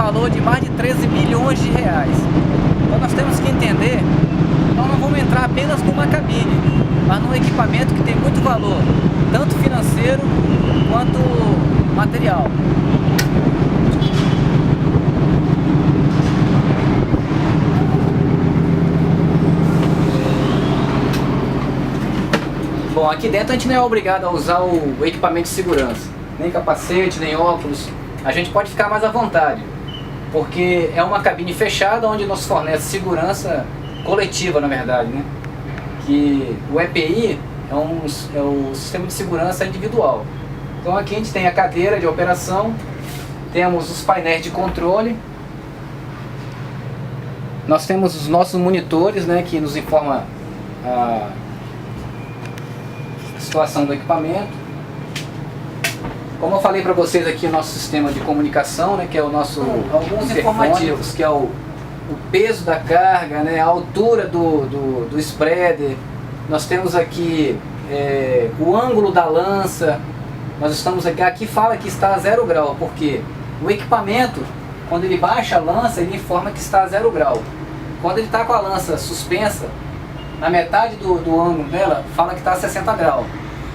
valor de mais de 13 milhões de reais. Então nós temos que entender, nós não vamos entrar apenas numa cabine, mas num equipamento que tem muito valor, tanto financeiro quanto material. Bom, aqui dentro a gente não é obrigado a usar o equipamento de segurança, nem capacete, nem óculos. A gente pode ficar mais à vontade, porque é uma cabine fechada onde nos fornece segurança coletiva, na verdade, né? Que o EPI é o sistema de segurança individual. Então aqui a gente tem a cadeira de operação, temos os painéis de controle, nós temos os nossos monitores, né, que nos informam a situação do equipamento. Como eu falei para vocês aqui, o nosso sistema de comunicação, né, que é o nosso alguns informativos, que é o peso da carga, né, a altura do spreader. Nós temos aqui o ângulo da lança. Nós estamos aqui fala que está a 0 grau, porque o equipamento, quando ele baixa a lança, ele informa que está a 0 grau. Quando ele está com a lança suspensa, na metade do ângulo dela, fala que está a 60 graus.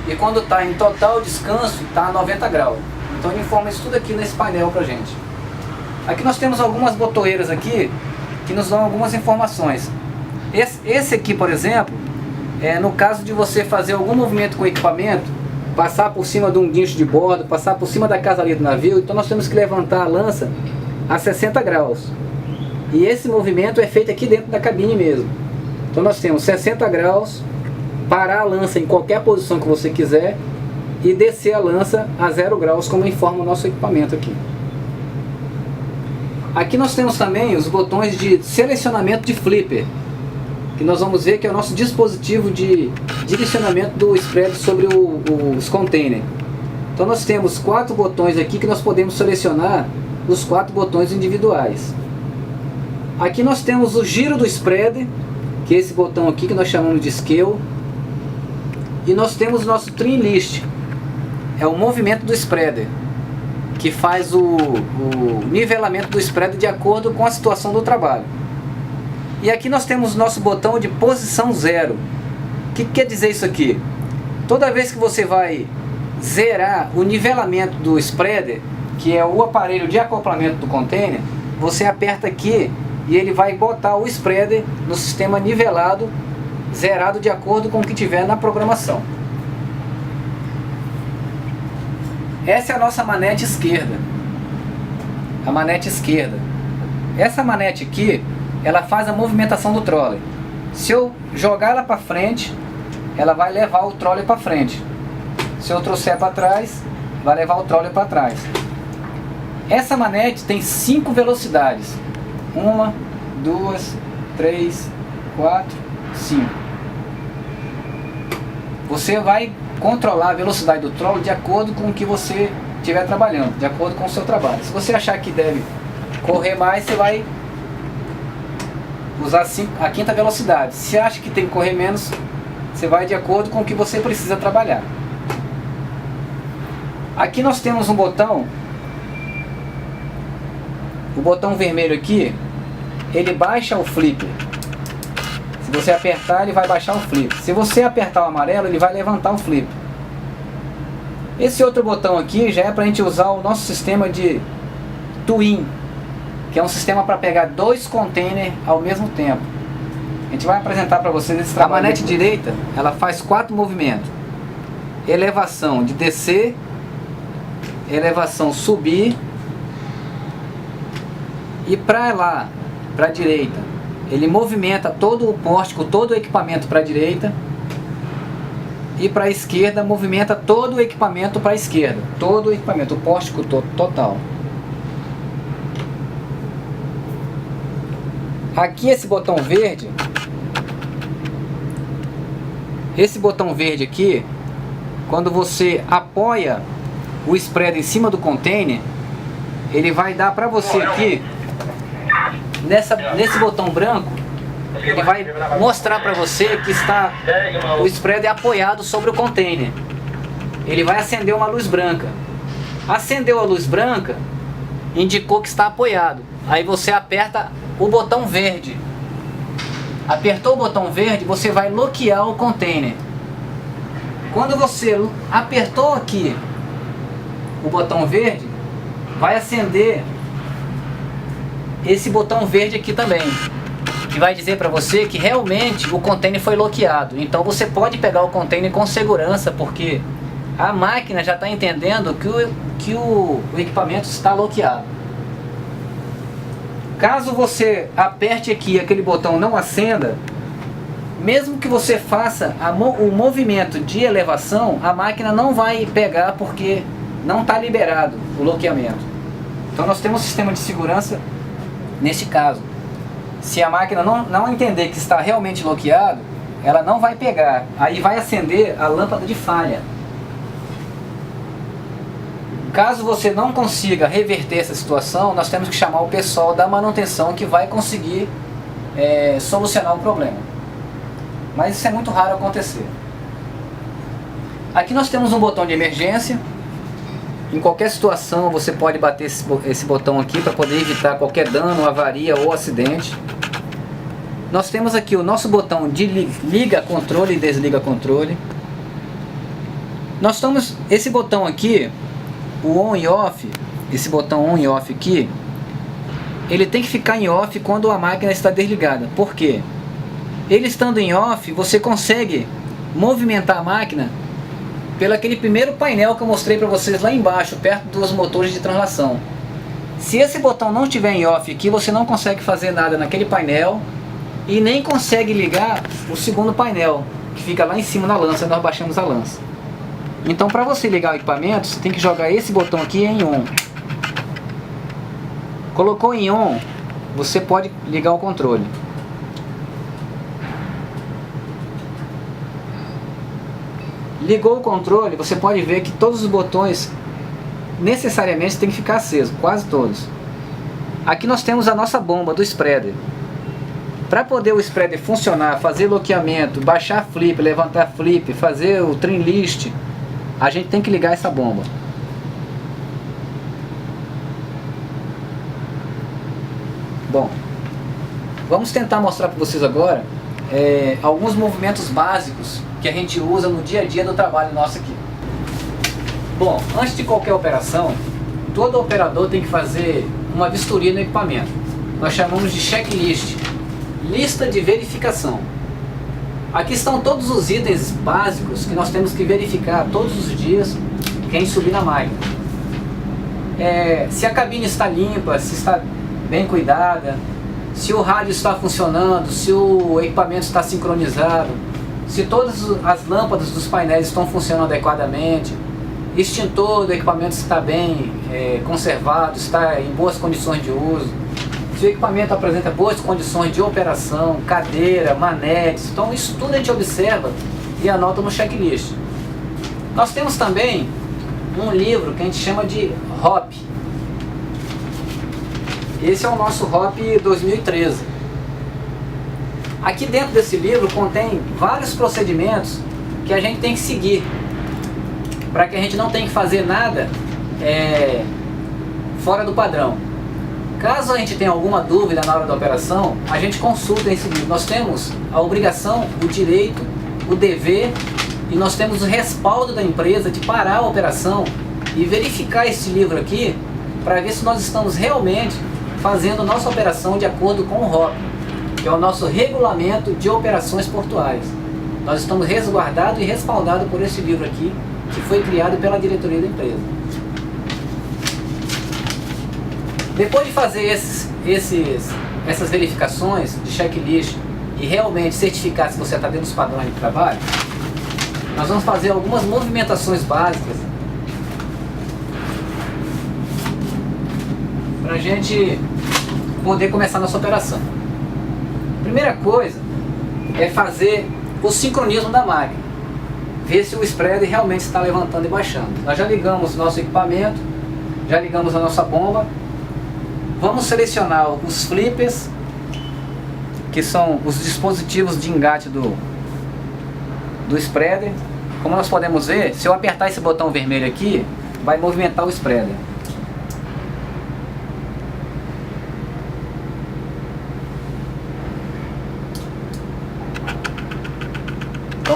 E quando está em total descanso, está a 90 graus. Então ele informa isso tudo aqui nesse painel pra gente. Aqui nós temos algumas botoeiras aqui, que nos dão algumas informações. Esse aqui, por exemplo, no caso de você fazer algum movimento com o equipamento, passar por cima de um guincho de bordo, passar por cima da casali do navio, então nós temos que levantar a lança a 60 graus. E esse movimento é feito aqui dentro da cabine mesmo. Então nós temos 60 graus, parar a lança em qualquer posição que você quiser e descer a lança a 0 graus, como informa o nosso equipamento aqui. Aqui nós temos também os botões de selecionamento de flipper, que nós vamos ver que é o nosso dispositivo de direcionamento do spread sobre os containers. Então nós temos 4 botões aqui que nós podemos selecionar os 4 botões individuais. Aqui nós temos o giro do spread, que é esse botão aqui que nós chamamos de scale. E nós temos o nosso trim list, é o movimento do spreader, que faz o nivelamento do spreader de acordo com a situação do trabalho. E aqui nós temos o nosso botão de posição 0. O que quer dizer isso aqui? Toda vez que você vai zerar o nivelamento do spreader, que é o aparelho de acoplamento do container, você aperta aqui e ele vai botar o spreader no sistema nivelado, zerado de acordo com o que tiver na programação. Essa é a nossa manete esquerda. A manete esquerda. Essa manete aqui, ela faz a movimentação do trolley. Se eu jogar ela para frente, ela vai levar o trolley para frente. Se eu trouxer para trás, vai levar o trolley para trás. Essa manete tem 5 velocidades. 1, 2, 3, 4, 5. Você vai controlar a velocidade do trolley de acordo com o que você estiver trabalhando, de acordo com o seu trabalho. Se você achar que deve correr mais, você vai usar a 5ª velocidade. Se acha que tem que correr menos, você vai de acordo com o que você precisa trabalhar. Aqui nós temos um botão, o botão vermelho aqui, ele baixa o flipper. Se você apertar, ele vai baixar o flip. Se você apertar o amarelo, ele vai levantar o flip. Esse outro botão aqui já é para a gente usar o nosso sistema de twin, que é um sistema para pegar 2 containers ao mesmo tempo. A gente vai apresentar para vocês esse trabalho. A manete direita, ela faz 4 movimentos. Elevação de descer, elevação subir, e para lá, para a direita, ele movimenta todo o pórtico, todo o equipamento para a direita. E para a esquerda, movimenta todo o equipamento para a esquerda. Todo o equipamento, o pórtico total. Aqui esse botão verde. Esse botão verde aqui, quando você apoia o spread em cima do container, ele vai dar para você aqui, nesse botão branco, ele vai mostrar para você que está o spread apoiado sobre o container. Ele vai acender uma luz branca. Acendeu a luz branca, indicou que está apoiado. Aí você aperta o botão verde. Apertou o botão verde, você vai loquear o container. Quando você apertou aqui o botão verde, vai acender esse botão verde aqui também, que vai dizer para você que realmente o container foi loqueado. Então você pode pegar o container com segurança, porque a máquina já está entendendo que o equipamento está loqueado. Caso você aperte aqui e aquele botão não acenda, mesmo que você faça o movimento de elevação, a máquina não vai pegar porque não está liberado o loqueamento. Então nós temos um sistema de segurança neste caso. Se a máquina não entender que está realmente bloqueado, ela não vai pegar. Aí vai acender a lâmpada de falha. Caso você não consiga reverter essa situação, nós temos que chamar o pessoal da manutenção que vai conseguir solucionar o problema. Mas isso é muito raro acontecer. Aqui nós temos um botão de emergência. Em qualquer situação você pode bater esse botão aqui para poder evitar qualquer dano, avaria ou acidente. Nós temos aqui o nosso botão de liga controle e desliga controle. Nós temos esse botão aqui, o on e off, esse botão on e off aqui, ele tem que ficar em off quando a máquina está desligada. Por quê? Ele estando em off, você consegue movimentar a máquina pelo aquele primeiro painel que eu mostrei para vocês lá embaixo, perto dos motores de translação. Se esse botão não estiver em off aqui, você não consegue fazer nada naquele painel e nem consegue ligar o segundo painel, que fica lá em cima na lança, nós baixamos a lança. Então para você ligar o equipamento, você tem que jogar esse botão aqui em on. Colocou em on, você pode ligar o controle. Ligou o controle, você pode ver que todos os botões necessariamente têm que ficar acesos, quase todos. Aqui nós temos a nossa bomba do spreader. Para poder o spreader funcionar, fazer loqueamento, baixar flip, levantar flip, fazer o trim list, a gente tem que ligar essa bomba. Bom, vamos tentar mostrar para vocês agora alguns movimentos básicos que a gente usa no dia a dia do trabalho nosso aqui. Bom, antes de qualquer operação, todo operador tem que fazer uma vistoria no equipamento. Nós chamamos de checklist, lista de verificação. Aqui estão todos os itens básicos que nós temos que verificar todos os dias que a gente subir na máquina. Se a cabine está limpa, se está bem cuidada, se o rádio está funcionando, se o equipamento está sincronizado, se todas as lâmpadas dos painéis estão funcionando adequadamente, extintor do equipamento está bem conservado, está em boas condições de uso, se o equipamento apresenta boas condições de operação, cadeira, manetes. Então isso tudo a gente observa e anota no checklist. Nós temos também um livro que a gente chama de HOP. Esse é o nosso HOP 2013. Aqui dentro desse livro contém vários procedimentos que a gente tem que seguir para que a gente não tenha que fazer nada fora do padrão. Caso a gente tenha alguma dúvida na hora da operação, a gente consulta esse livro. Nós temos a obrigação, o direito, o dever e nós temos o respaldo da empresa de parar a operação e verificar esse livro aqui para ver se nós estamos realmente fazendo nossa operação de acordo com o ROP, que é o nosso regulamento de operações portuárias. Nós estamos resguardados e respaldados por esse livro aqui, que foi criado pela diretoria da empresa. Depois de fazer essas verificações de checklist e realmente certificar se você está dentro dos padrões de trabalho, nós vamos fazer algumas movimentações básicas para a gente poder começar nossa operação. Primeira coisa é fazer o sincronismo da máquina, ver se o spreader realmente está levantando e baixando. Nós já ligamos nosso equipamento, já ligamos a nossa bomba. Vamos selecionar os flippers, que são os dispositivos de engate do spreader. Como nós podemos ver, se eu apertar esse botão vermelho aqui, vai movimentar o spreader.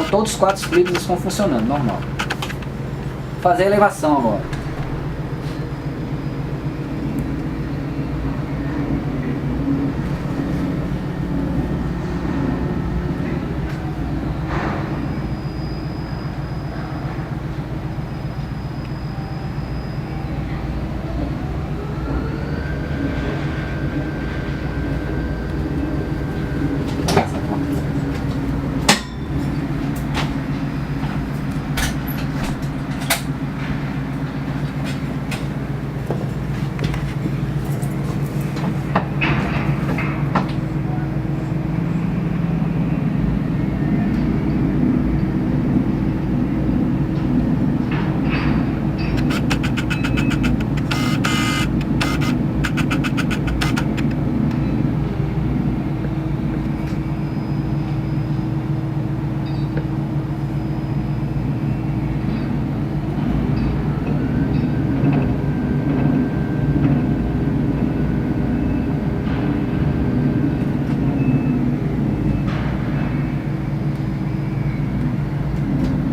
Então todos os 4 splitters estão funcionando, normal. Vou fazer a elevação agora.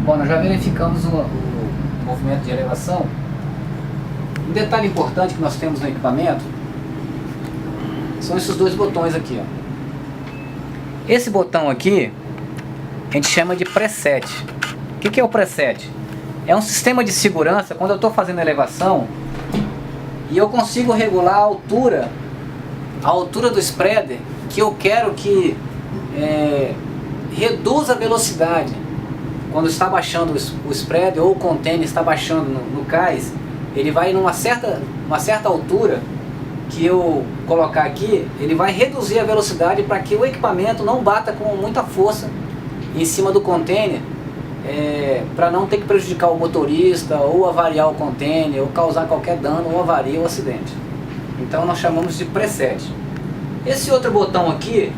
Bom, nós já verificamos o movimento de elevação. Um detalhe importante que nós temos no equipamento são esses 2 botões aqui, ó. Esse botão aqui a gente chama de preset. O que é o preset? É um sistema de segurança quando eu estou fazendo elevação e eu consigo regular a altura do spreader que eu quero que reduza a velocidade. Quando está baixando o spreader ou o container está baixando no cais, ele vai numa certa altura que eu colocar aqui, ele vai reduzir a velocidade para que o equipamento não bata com muita força em cima do container, para não ter que prejudicar o motorista ou avariar o container ou causar qualquer dano ou avaria ou acidente. Então nós chamamos de preset. Esse outro botão aqui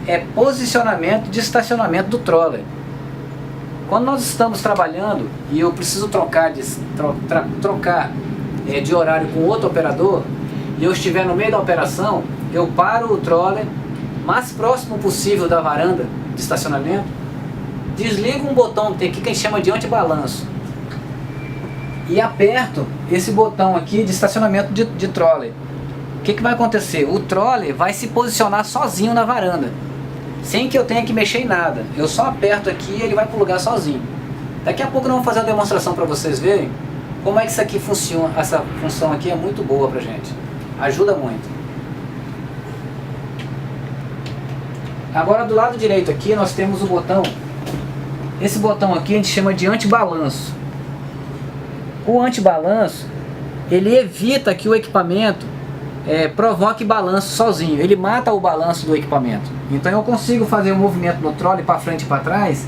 é posicionamento de estacionamento do troller. Quando nós estamos trabalhando e eu preciso trocar de horário com outro operador e eu estiver no meio da operação, eu paro o troller mais próximo possível da varanda de estacionamento, desligo um botão que tem aqui que a gente chama de antibalanço e aperto esse botão aqui de estacionamento de troller. O que vai acontecer? O troller vai se posicionar sozinho na varanda, sem que eu tenha que mexer em nada. Eu só aperto aqui e ele vai para o lugar sozinho. Daqui a pouco nós vamos fazer uma demonstração para vocês verem como é que isso aqui funciona. Essa função aqui é muito boa para gente. Ajuda muito. Agora do lado direito aqui nós temos o botão. Esse botão aqui a gente chama de antibalanço. O antibalanço, ele evita que o equipamento provoque balanço sozinho. Ele mata o balanço do equipamento. Então eu consigo fazer o movimento no trolley para frente e para trás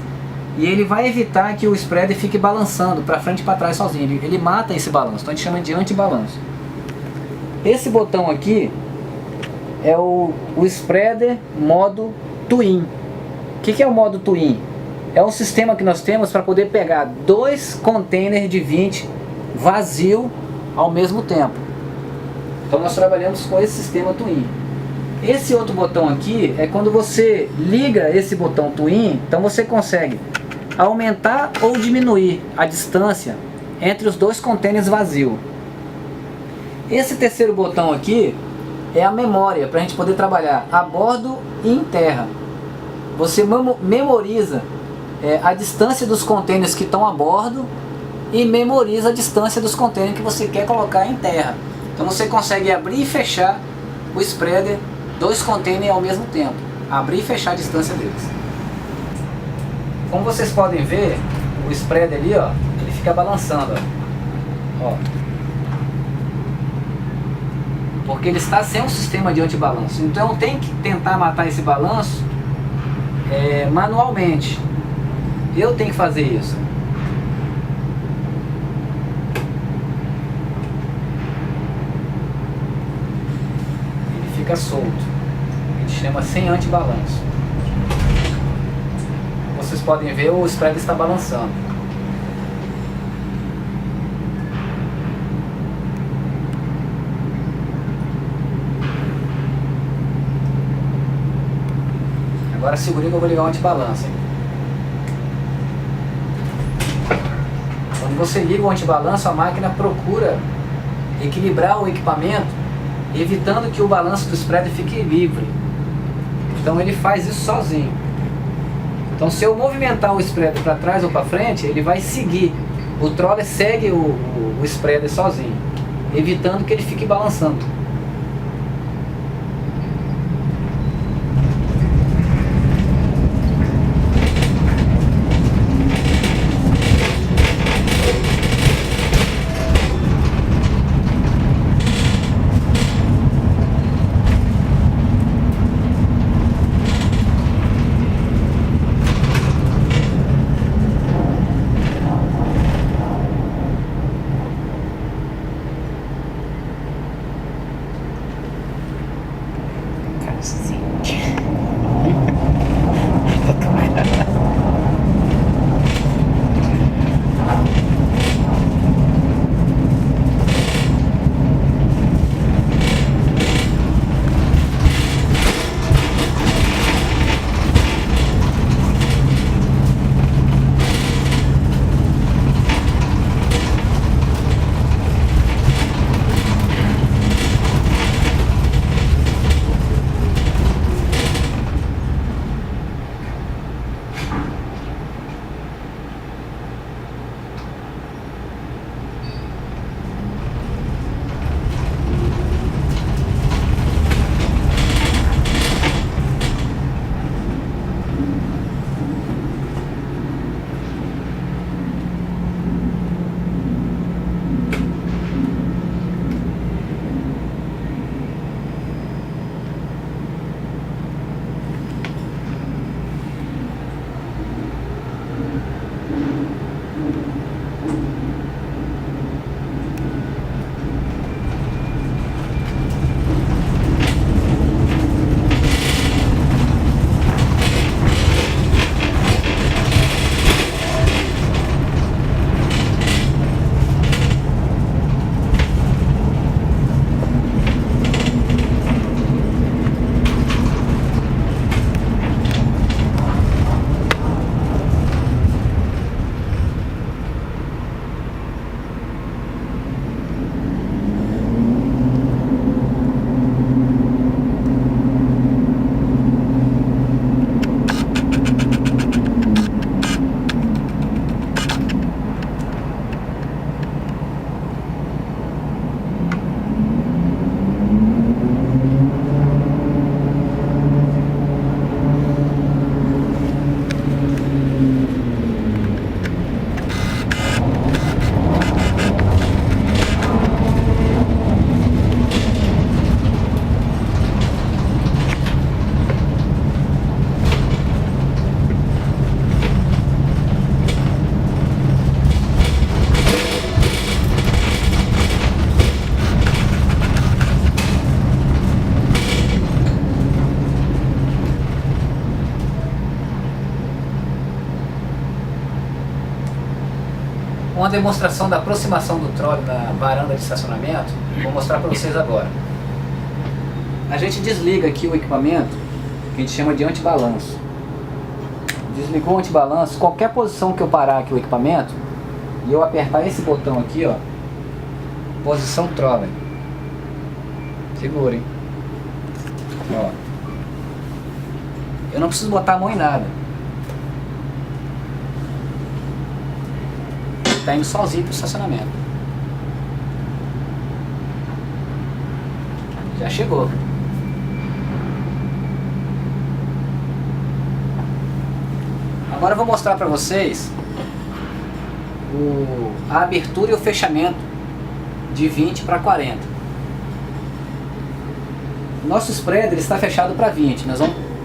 e ele vai evitar que o spreader fique balançando para frente e para trás sozinho. Ele mata esse balanço. Então a gente chama de antibalanço. Esse botão aqui é o spreader modo twin. O que é o modo twin? É um sistema que nós temos para poder pegar 2 containers de 20 vazio ao mesmo tempo. Então nós trabalhamos com esse sistema twin. Esse outro botão aqui é quando você liga esse botão twin, então você consegue aumentar ou diminuir a distância entre os 2 containers vazios. Esse terceiro botão aqui é a memória, para a gente poder trabalhar a bordo e em terra. Você memoriza a distância dos containers que estão a bordo e memoriza a distância dos containers que você quer colocar em terra. Então você consegue abrir e fechar o spreader, 2 containers ao mesmo tempo. Abrir e fechar a distância deles. Como vocês podem ver, o spreader ali, ó, ele fica balançando, ó. Porque ele está sem um sistema de antibalanço. Então tem que tentar matar esse balanço manualmente. Eu tenho que fazer isso. Fica solto. A gente chama sem antibalanço. Vocês podem ver, o spreader está balançando. Agora segurei que eu vou ligar o antibalanço. você liga o antibalanço, a máquina procura equilibrar o equipamento, evitando que o balanço do spreader fique livre. Então ele faz isso sozinho. Então se eu movimentar o spreader para trás ou para frente, ele vai seguir. O troller segue o spreader sozinho, evitando que ele fique balançando. Uma demonstração da aproximação do trolley na varanda de estacionamento, vou mostrar para vocês agora. A gente desliga aqui o equipamento, que a gente chama de antibalanço. Desligou o antibalanço, qualquer posição que eu parar aqui o equipamento, e eu apertar esse botão aqui, ó, posição trolley. Segura, hein? Ó. Eu não preciso botar a mão em nada. Está indo sozinho para o estacionamento. Já chegou. Agora eu vou mostrar para vocês a abertura e o fechamento de 20 para 40. O nosso spreader está fechado para 20.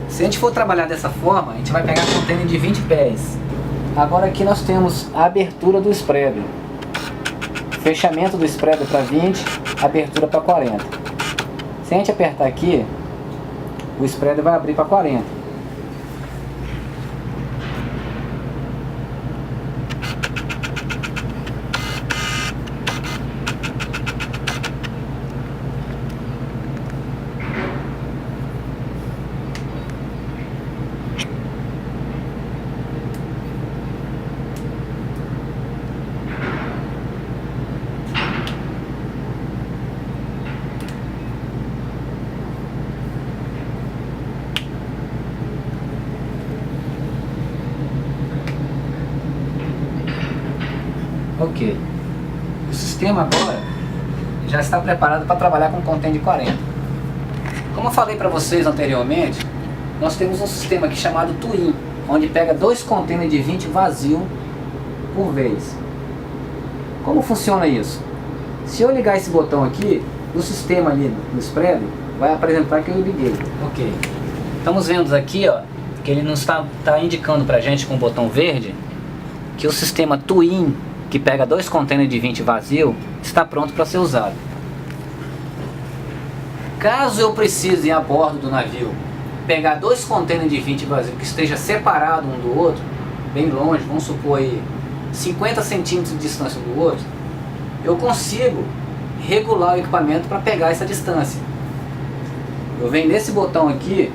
Se a gente for trabalhar dessa forma, a gente vai pegar container de 20 pés. Agora aqui nós temos a abertura do spreader, fechamento do spreader para 20, abertura para 40. Se a gente apertar aqui, o spreader vai abrir para 40. Ok. O sistema agora já está preparado para trabalhar com contêiner de 40. Como eu falei para vocês anteriormente, nós temos um sistema aqui chamado Twin, onde pega 2 contêineres de 20 vazio por vez. Como funciona isso? Se eu ligar esse botão aqui, o sistema ali no spread vai apresentar que eu liguei. Ok. Estamos vendo aqui, ó, que ele não está indicando para a gente com o botão verde que o sistema Twin, que pega 2 contêineres de 20 vazio, está pronto para ser usado. Caso eu precise a bordo do navio pegar 2 contêineres de 20 vazio que esteja separado um do outro, bem longe, vamos supor aí 50 centímetros de distância um do outro, eu consigo regular o equipamento para pegar essa distância. Eu venho nesse botão aqui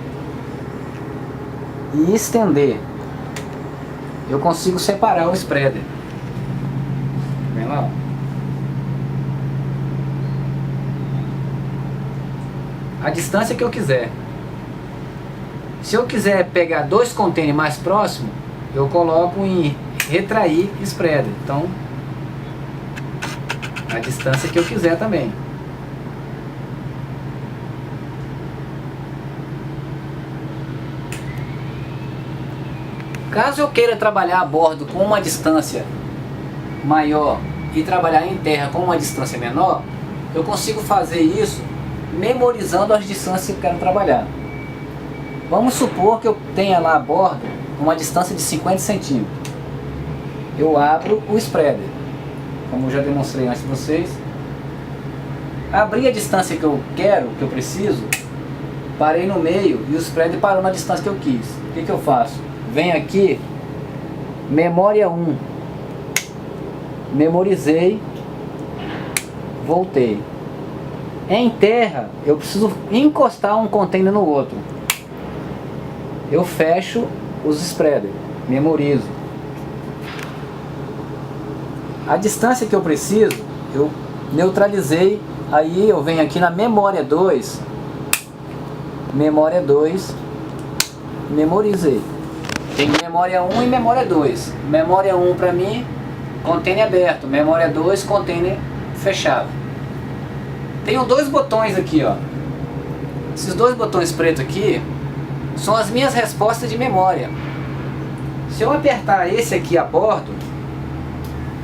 e estender. Eu consigo separar o spreader. Vem lá. A distância que eu quiser. Se eu quiser pegar 2 contêineres mais próximos, eu coloco em retrair spreader. Então, a distância que eu quiser também. Caso eu queira trabalhar a bordo com uma distância maior e trabalhar em terra com uma distância menor, eu consigo fazer isso memorizando as distâncias que eu quero trabalhar. Vamos supor que eu tenha lá a bordo uma distância de 50 centímetros. Eu abro o spreader, como eu já demonstrei antes para vocês. Abri a distância que eu quero, que eu preciso, parei no meio e o spreader parou na distância que eu quis. O que eu faço? Venho aqui, memória 1, memorizei, voltei. Em terra, eu preciso encostar um container no outro. Eu fecho os spreaders, memorizo. A distância que eu preciso, eu neutralizei, aí eu venho aqui na memória 2, memorizei. Tem memória 1 e memória 2. Memória 1 para mim, container aberto. Memória 2, container fechado. Tenho 2 botões aqui, ó. Esses 2 botões pretos aqui são as minhas respostas de memória. Se eu apertar esse aqui a bordo,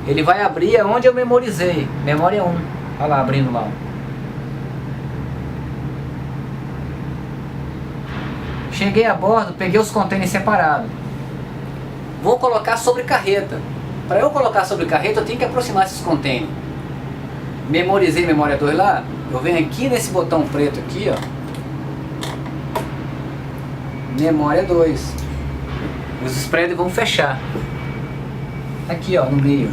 ele vai abrir onde eu memorizei. Memória 1. Olha lá, abrindo lá. Cheguei a bordo, peguei os contêineres separados. Vou colocar sobre carreta. Para eu colocar sobre carreta, eu tenho que aproximar esses contêineres. Memorizei memória 2 lá. Eu venho aqui nesse botão preto aqui, ó. Memória 2. Os spreaders vão fechar. Aqui, ó, no meio.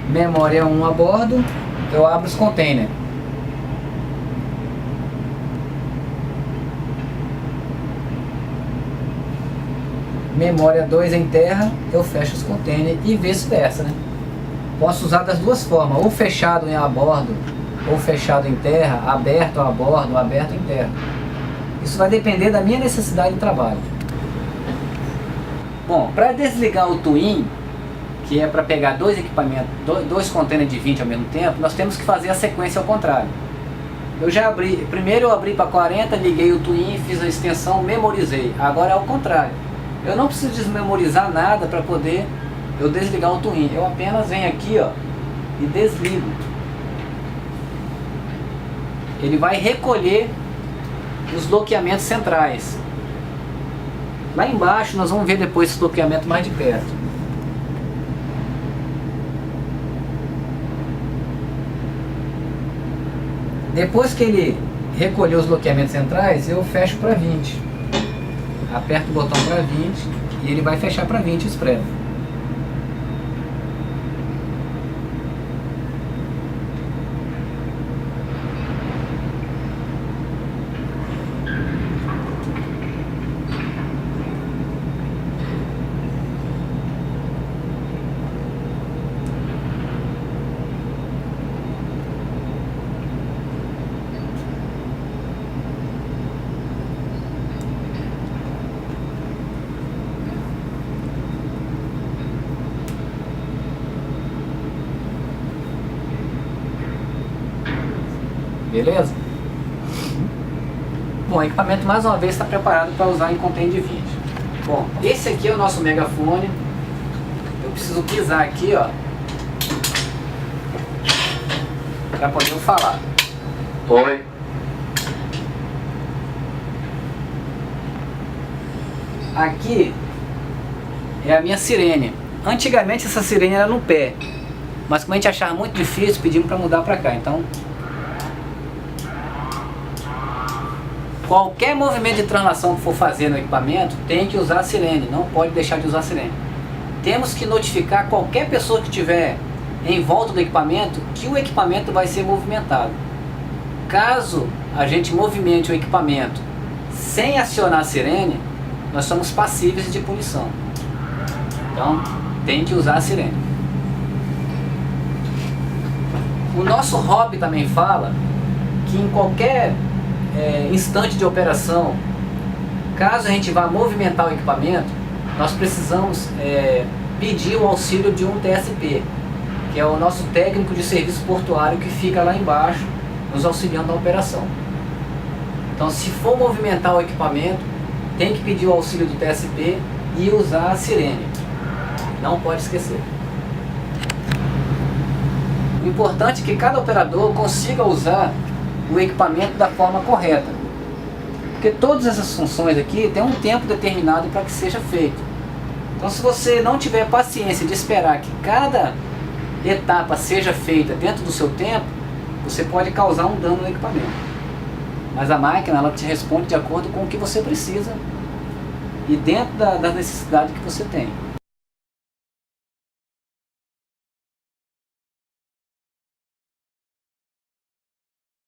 Memória 1 a bordo, eu abro os containers. Memória 2 em terra, eu fecho os containers e vice-versa, né? Posso usar das duas formas, ou fechado a bordo, ou fechado em terra, aberto a bordo, ou aberto em terra. Isso vai depender da minha necessidade de trabalho. Bom, para desligar o Twin, que é para pegar 2 equipamentos, 2 contêineres de 20 ao mesmo tempo, nós temos que fazer a sequência ao contrário. Eu já abri, primeiro eu abri para 40, liguei o Twin, fiz a extensão, memorizei. Agora é ao contrário. Eu não preciso desmemorizar nada para poder eu desligar o Twin. Eu apenas venho aqui, ó, e desligo. Ele vai recolher os bloqueamentos centrais. Lá embaixo nós vamos ver depois esse bloqueamento mais de perto. Depois que ele recolher os bloqueamentos centrais, eu fecho para 20. Aperto o botão para 20 e ele vai fechar para 20 o spread. Beleza? Bom, o equipamento mais uma vez está preparado para usar em contém de vídeo. Bom, esse aqui é o nosso megafone. Eu preciso pisar aqui, ó, para poder falar. Oi. Aqui é a minha sirene. Antigamente essa sirene era no pé, mas como a gente achava muito difícil, pedimos para mudar para cá. Então, qualquer movimento de translação que for fazer no equipamento tem que usar a sirene, não pode deixar de usar a sirene. Temos que notificar qualquer pessoa que estiver em volta do equipamento que o equipamento vai ser movimentado. Caso a gente movimente o equipamento sem acionar a sirene, nós somos passíveis de punição. Então, tem que usar a sirene. O nosso hobby também fala que em qualquer instante de operação, caso a gente vá movimentar o equipamento, nós precisamos pedir o auxílio de um TSP, que é o nosso técnico de serviço portuário que fica lá embaixo, nos auxiliando na operação. Então, se for movimentar o equipamento, tem que pedir o auxílio do TSP e usar a sirene. Não pode esquecer. O importante é que cada operador consiga usar o equipamento da forma correta. Porque todas essas funções aqui têm um tempo determinado para que seja feito. Então, se você não tiver paciência de esperar que cada etapa seja feita dentro do seu tempo, você pode causar um dano no equipamento. Mas a máquina, ela te responde de acordo com o que você precisa e dentro da necessidade que você tem.